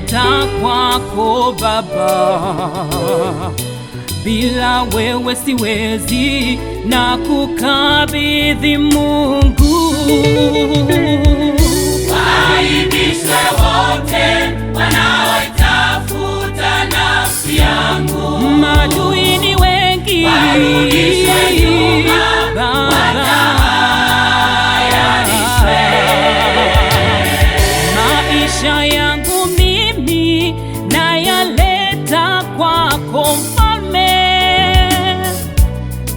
nayaleta kwako Baba, bila wewe siwezi, na kukabidhi Mungu. Waibishwe wote wanaoitafuta nafsi yangu, maadui ni wengi, warudishwe nyuma, watahayarishwe. Maisha yangu mimi nayaleta kwako Mfalme,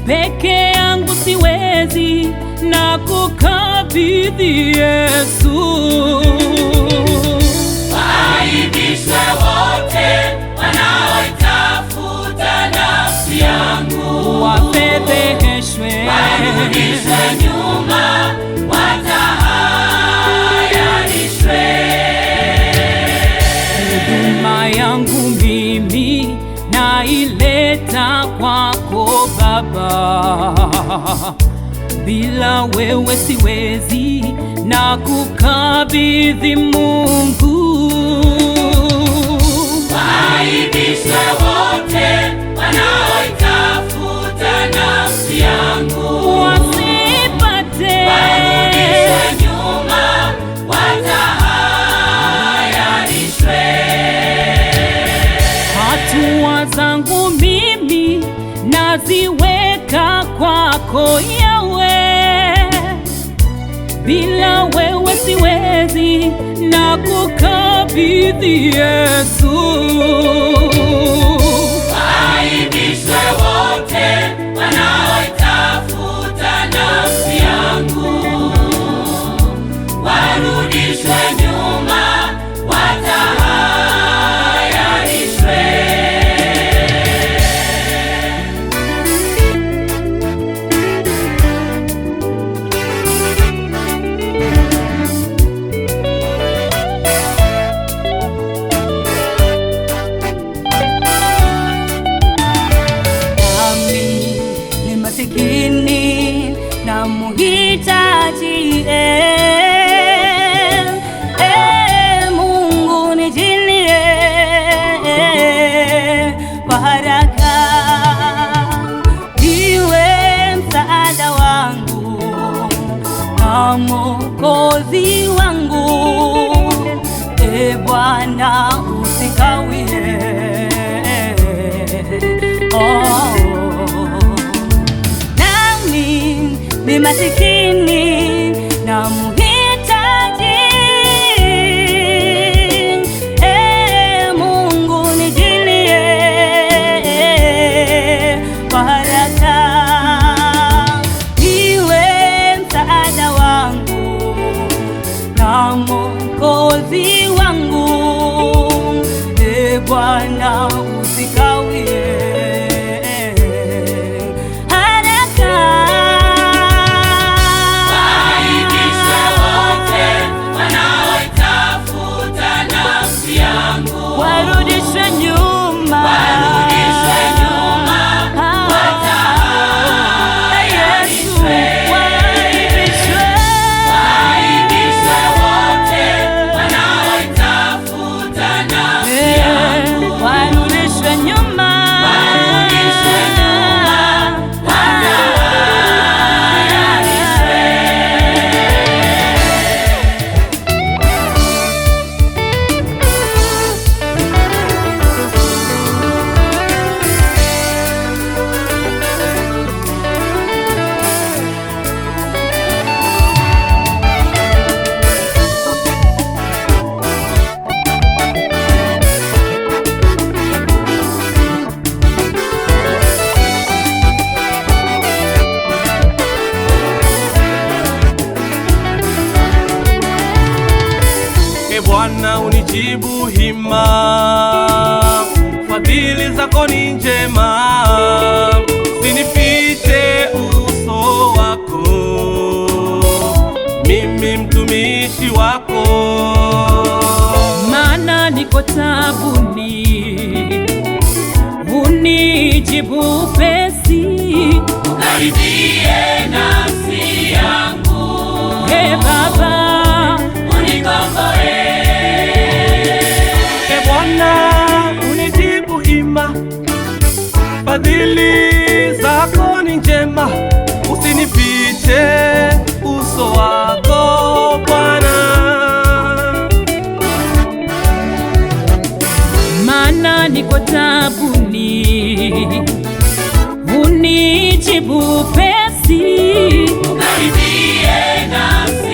peke yangu siwezi, na kukabidhi Yesu. Waibishwe wote wanaoitafuta nafsi yangu, wafedheheshwe, warudishwe nyuma, watahayarishwe. huduma yangu mimi naileta kwako Baba, bila wewe siwezi, na kukabidhi Mungu. Waibishwe wote wanaoitafuta nafsi yangu, wasipate, warudishwe nyuma, watahayarishwe. hatua zangu mimi naziweka kwako Yawe, bila wewe siwezi, na kukabidhi Yesu. Waibishwe wote wanaoitafuta nafsi yangu, warudishwe nyuma, watahayarishwe. Masikini na muhitaji, Mungu nijilie kwa haraka, iwe msaada wangu na Mwokozi wangu. Bwana usikawie, ni masikini na muhitaji, Mungu nijilie kwa haraka, iwe msaada wangu na Mwokozi wangu. Bwana usikawie, warudishwe nyuma, Warudishwe nyuma, watahayarishwe. Waibishwe wote wanaoitafuta nafsi yangu, warudishwe nyuma, warudishwe nyuma, watahayarishwe. Bwana unijibu hima, fadhili zako ni njema, usinifiche uso wako, mimi mtumishi wako. maana niko taabuni, unijibu upesi, Ukaribie nafsi yangu, Baba unikomboe. Fadhili zako ni njema, usinifiche uso wako Bwana. Maana niko taabuni, unijibu upesi. Karibie nafsi